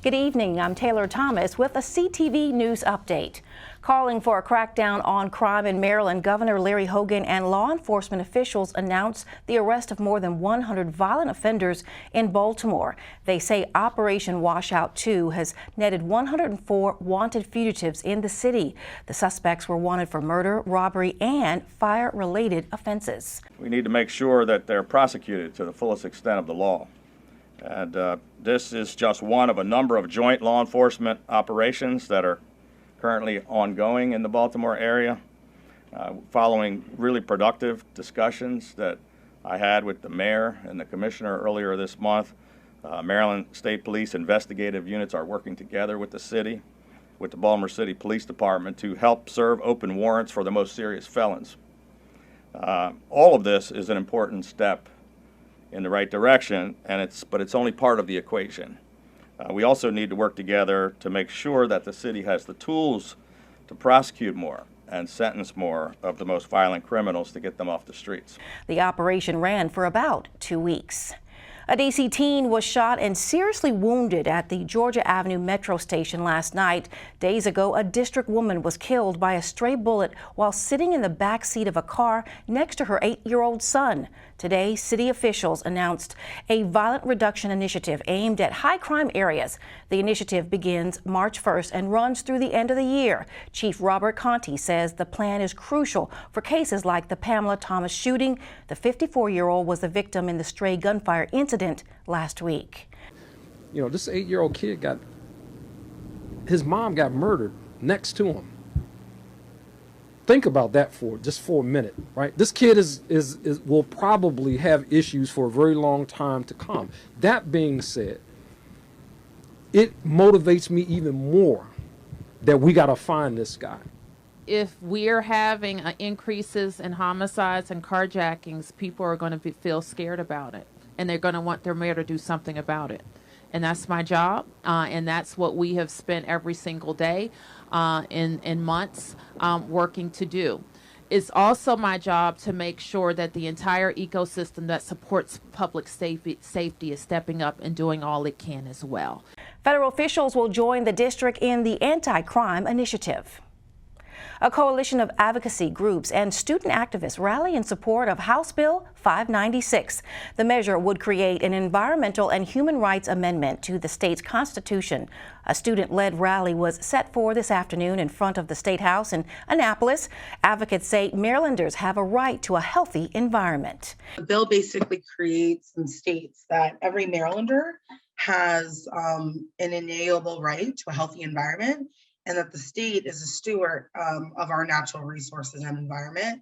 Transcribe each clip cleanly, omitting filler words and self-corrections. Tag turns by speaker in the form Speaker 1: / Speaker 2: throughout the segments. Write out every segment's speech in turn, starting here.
Speaker 1: Good evening, I'm Taylor Thomas with a CTV News Update. Calling for a crackdown on crime in Maryland, Governor Larry Hogan and law enforcement officials announced the arrest of more than 100 violent offenders in Baltimore. They say Operation Washout 2 has netted 104 wanted fugitives in the city. The suspects were wanted for murder, robbery, and fire-related offenses.
Speaker 2: We need to make sure that they're prosecuted to the fullest extent of the law. And this is just one of a number of joint law enforcement operations that are currently ongoing in the Baltimore area. Following really productive discussions that I had with the mayor and the commissioner earlier this month, Maryland State Police investigative units are working together with the city, with the Baltimore City Police Department to help serve open warrants for the most serious felons. All of this is an important step in the right direction, but it's only part of the equation. We also need to work together to make sure that the city has the tools to prosecute more and sentence more of the most violent criminals to get them off the streets.
Speaker 1: The operation ran for about 2 weeks. A D.C. teen was shot and seriously wounded at the Georgia Avenue Metro station last night. Days ago, a district woman was killed by a stray bullet while sitting in the back seat of a car next to her 8-year-old son. Today, city officials announced a violent reduction initiative aimed at high crime areas. The initiative begins March 1st and runs through the end of the year. Chief Robert Conti says the plan is crucial for cases like the Pamela Thomas shooting. The 54-year-old was the victim in the stray gunfire incident last week.
Speaker 3: You know, this 8-year-old kid his mom got murdered next to him. Think about that for a minute, right? This kid will probably have issues for a very long time to come. That being said, it motivates me even more that we got to find this guy.
Speaker 4: If we're having increases in homicides and carjackings, people are going to feel scared about it, and they're going to want their mayor to do something about it. And that's my job, and that's what we have spent every single day in months working to do. It's also my job to make sure that the entire ecosystem that supports public safety is stepping up and doing all it can as well.
Speaker 1: Federal officials will join the district in the anti-crime initiative. A coalition of advocacy groups and student activists rally in support of House Bill 596. The measure would create an environmental and human rights amendment to the state's constitution. A student-led rally was set for this afternoon in front of the State House in Annapolis. Advocates say Marylanders have a right to a healthy environment.
Speaker 5: The bill basically creates and states that every Marylander has an inalienable right to a healthy environment, and that the state is a steward of our natural resources and environment.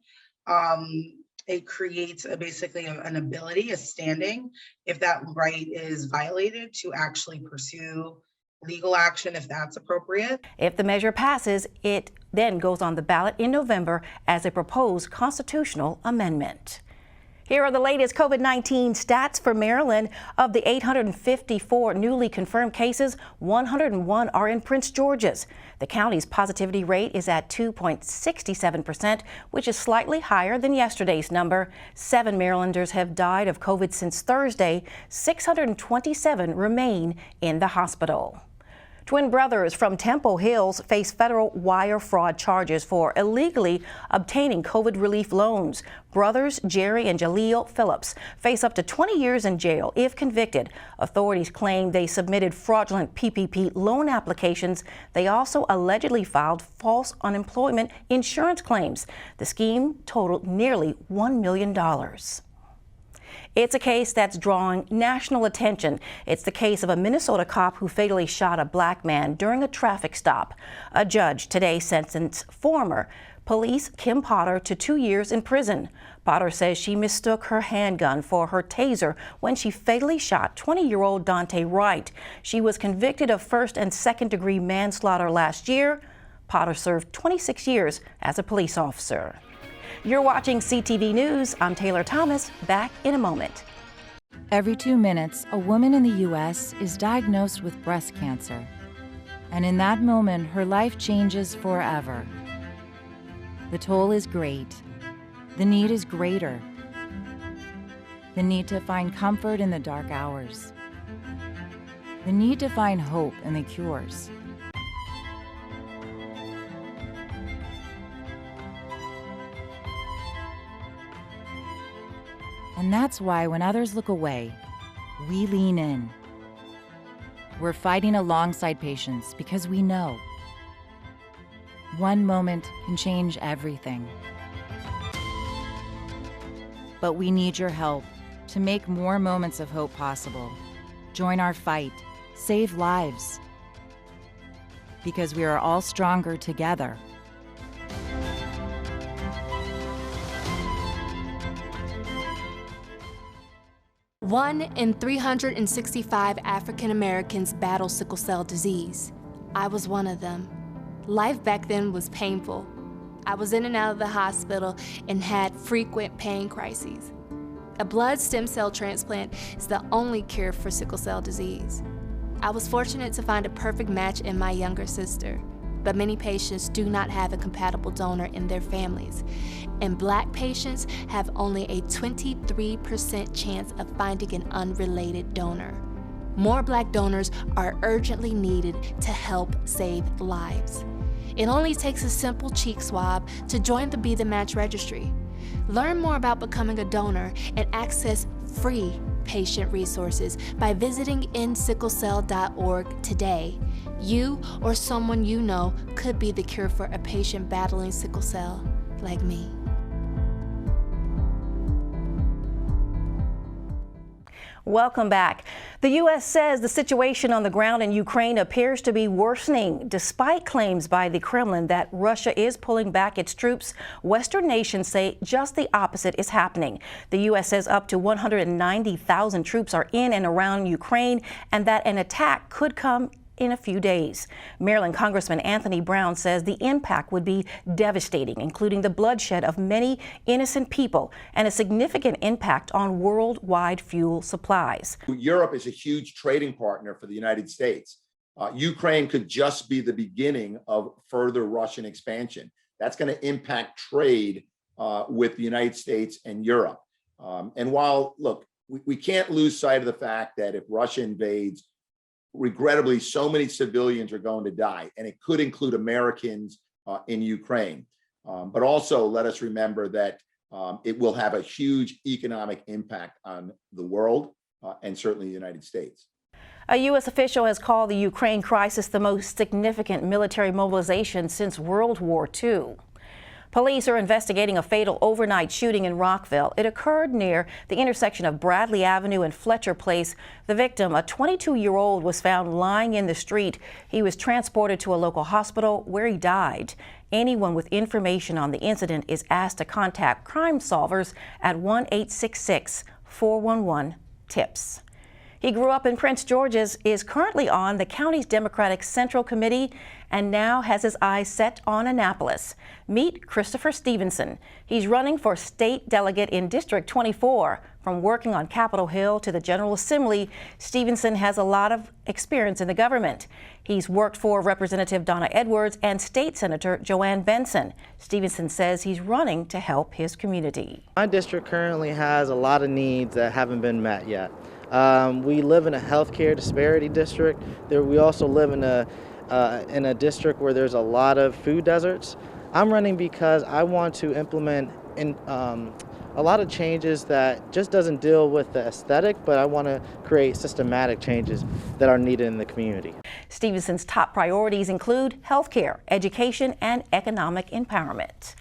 Speaker 5: It creates basically an ability, a standing, if that right is violated, to actually pursue legal action if that's appropriate.
Speaker 1: If the measure passes, it then goes on the ballot in November as a proposed constitutional amendment. Here are the latest COVID-19 stats for Maryland. Of the 854 newly confirmed cases, 101 are in Prince George's. The county's positivity rate is at 2.67%, which is slightly higher than yesterday's number. 7 Marylanders have died of COVID since Thursday. 627 remain in the hospital. Twin brothers from Temple Hills face federal wire fraud charges for illegally obtaining COVID relief loans. Brothers Jerry and Jaleel Phillips face up to 20 years in jail if convicted. Authorities claim they submitted fraudulent PPP loan applications. They also allegedly filed false unemployment insurance claims. The scheme totaled nearly $1 million. It's a case that's drawing national attention. It's the case of a Minnesota cop who fatally shot a black man during a traffic stop. A judge today sentenced former police Kim Potter to 2 years in prison. Potter says she mistook her handgun for her taser when she fatally shot 20-year-old Dante Wright. She was convicted of first and second-degree manslaughter last year. Potter served 26 years as a police officer. You're watching CTV News. I'm Taylor Thomas. Back in a moment.
Speaker 6: Every 2 minutes, a woman in the U.S. is diagnosed with breast cancer. And in that moment, her life changes forever. The toll is great. The need is greater. The need to find comfort in the dark hours. the need to find hope in the cures. And that's why when others look away, we lean in. We're fighting alongside patients because we know one moment can change everything. But we need your help to make more moments of hope possible. Join our fight, save lives, because we are all stronger together.
Speaker 7: One in 365 African Americans battle sickle cell disease. I was one of them. Life back then was painful. I was in and out of the hospital and had frequent pain crises. A blood stem cell transplant is the only cure for sickle cell disease. I was fortunate to find a perfect match in my younger sister, but many patients do not have a compatible donor in their families, and Black patients have only a 23% chance of finding an unrelated donor. More Black donors are urgently needed to help save lives. It only takes a simple cheek swab to join the Be the Match registry. Learn more about becoming a donor and access free patient resources by visiting endsicklecell.org today. You or someone you know could be the cure for a patient battling sickle cell, like me.
Speaker 1: Welcome back. The U.S. says the situation on the ground in Ukraine appears to be worsening. Despite claims by the Kremlin that Russia is pulling back its troops, Western nations say just the opposite is happening. The U.S. says up to 190,000 troops are in and around Ukraine and that an attack could come in a few days. Maryland Congressman Anthony Brown says the impact would be devastating, including the bloodshed of many innocent people and a significant impact on worldwide fuel supplies.
Speaker 8: Europe is a huge trading partner for the United States. Ukraine could just be the beginning of further Russian expansion. That's going to impact trade with the United States and Europe. And while, look, we can't lose sight of the fact that if Russia invades, regrettably, so many civilians are going to die, and it could include Americans in Ukraine. But also let us remember that it will have a huge economic impact on the world and certainly the United States.
Speaker 1: A U.S. official has called the Ukraine crisis the most significant military mobilization since World War II. Police are investigating a fatal overnight shooting in Rockville. It occurred near the intersection of Bradley Avenue and Fletcher Place. The victim, a 22-year-old, was found lying in the street. He was transported to a local hospital where he died. Anyone with information on the incident is asked to contact Crime Solvers at 1-866-411-TIPS. He grew up in Prince George's, is currently on the county's Democratic Central Committee, and now has his eyes set on Annapolis. Meet Christopher Stevenson. He's running for state delegate in District 24. From working on Capitol Hill to the General Assembly, Stevenson has a lot of experience in the government. He's worked for Representative Donna Edwards and State Senator Joanne Benson. Stevenson says he's running to help his community.
Speaker 9: My district currently has a lot of needs that haven't been met yet. We live in a healthcare disparity district. We also live in a district where there's a lot of food deserts. I'm running because I want to implement a lot of changes that just doesn't deal with the aesthetic, but I want to create systematic changes that are needed in the community.
Speaker 1: Stevenson's top priorities include healthcare, education, and economic empowerment.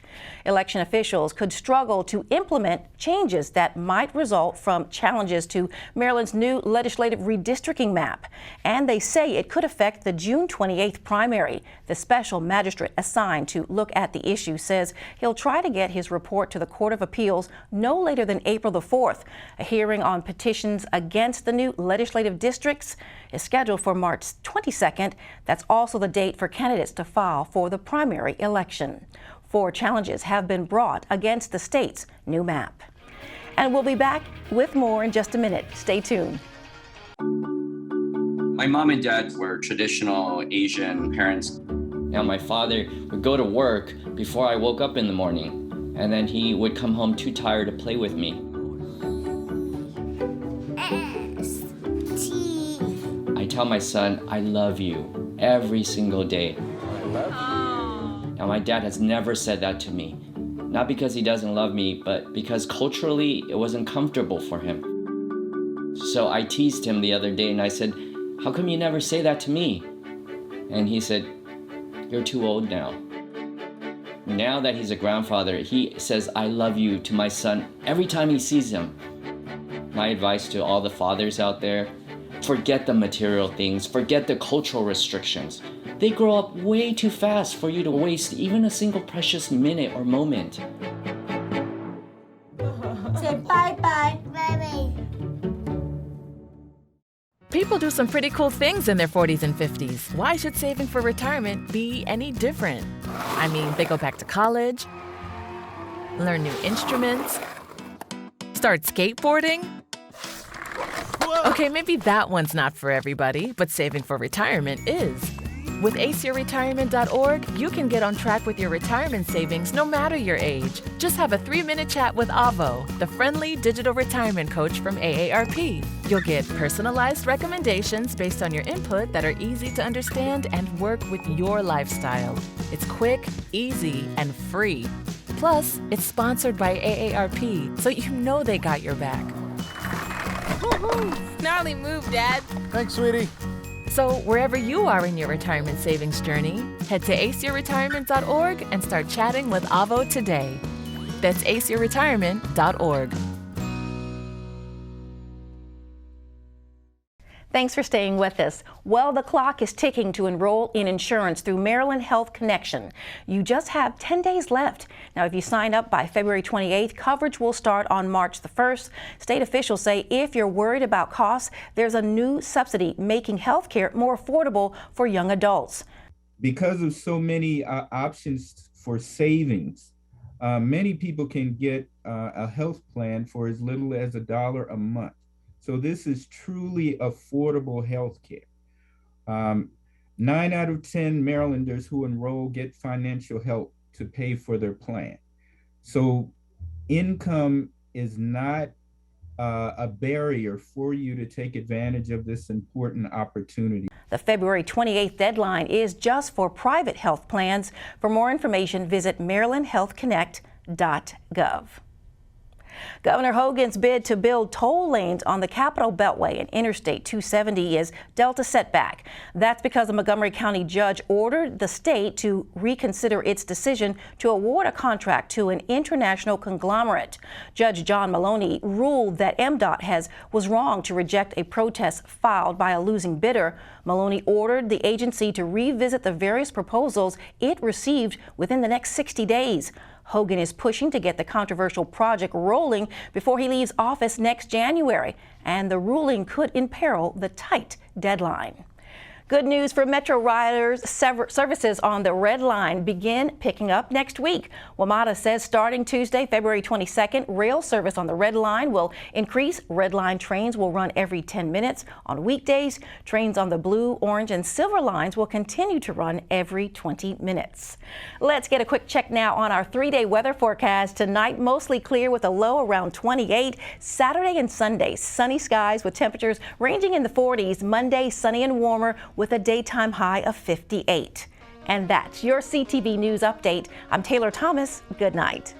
Speaker 1: Election officials could struggle to implement changes that might result from challenges to Maryland's new legislative redistricting map. And they say it could affect the June 28th primary. The special magistrate assigned to look at the issue says he'll try to get his report to the Court of Appeals no later than April the 4th. A hearing on petitions against the new legislative districts is scheduled for March 22nd. That's also the date for candidates to file for the primary election. 4 challenges have been brought against the state's new map. And we'll be back with more in just a minute. Stay tuned.
Speaker 10: My mom and dad were traditional Asian parents.
Speaker 11: Now my father would go to work before I woke up in the morning, and then he would come home too tired to play with me. tell my son, I love you every single day.
Speaker 3: I love you.
Speaker 11: Now, my dad has never said that to me. Not because he doesn't love me, but because culturally it wasn't comfortable for him. So I teased him the other day and I said, how come you never say that to me? And he said, you're too old now. Now that he's a grandfather, he says, I love you to my son every time he sees him. My advice to all the fathers out there, forget the material things, forget the cultural restrictions. They grow up way too fast for you to waste even a single precious minute or moment.
Speaker 12: Say bye-bye. Bye-bye.
Speaker 13: People do some pretty cool things in their 40s and 50s. Why should saving for retirement be any different? I mean, they go back to college, learn new instruments, start skateboarding. Okay, maybe that one's not for everybody, but saving for retirement is. With aceyourretirement.org, you can get on track with your retirement savings no matter your age. Just have a 3-minute chat with Avo, the friendly digital retirement coach from AARP. You'll get personalized recommendations based on your input that are easy to understand and work with your lifestyle. It's quick, easy, and free. Plus, it's sponsored by AARP, so you know they got your back.
Speaker 12: Gnarly move, Dad.
Speaker 14: Thanks, sweetie.
Speaker 13: So wherever you are in your retirement savings journey, head to aceyourretirement.org and start chatting with Avo today. That's aceyourretirement.org.
Speaker 1: Thanks for staying with us. Well, the clock is ticking to enroll in insurance through Maryland Health Connection. You just have 10 days left. Now, if you sign up by February 28th, coverage will start on March the 1st. State officials say if you're worried about costs, there's a new subsidy making health care more affordable for young adults.
Speaker 15: Because of so many options for savings, many people can get a health plan for as little as $1 a month. So this is truly affordable health care. 9 out of 10 Marylanders who enroll get financial help to pay for their plan. So income is not a barrier for you to take advantage of this important opportunity.
Speaker 1: The February 28th deadline is just for private health plans. For more information, visit marylandhealthconnect.gov. Governor Hogan's bid to build toll lanes on the Capitol Beltway and Interstate 270 is dealt a setback. That's because a Montgomery County judge ordered the state to reconsider its decision to award a contract to an international conglomerate. Judge John Maloney ruled that MDOT was wrong to reject a protest filed by a losing bidder. Maloney ordered the agency to revisit the various proposals it received within the next 60 days. Hogan is pushing to get the controversial project rolling before he leaves office next January, and the ruling could imperil the tight deadline. Good news for Metro riders. Services on the Red Line begin picking up next week. WMATA says starting Tuesday, February 22nd, rail service on the Red Line will increase. Red Line trains will run every 10 minutes. On weekdays, trains on the Blue, Orange, and Silver lines will continue to run every 20 minutes. Let's get a quick check now on our 3-day weather forecast. Tonight, mostly clear with a low around 28. Saturday and Sunday, sunny skies with temperatures ranging in the 40s. Monday, sunny and warmer with a daytime high of 58. And that's your CTV News Update. I'm Taylor Thomas. Good night.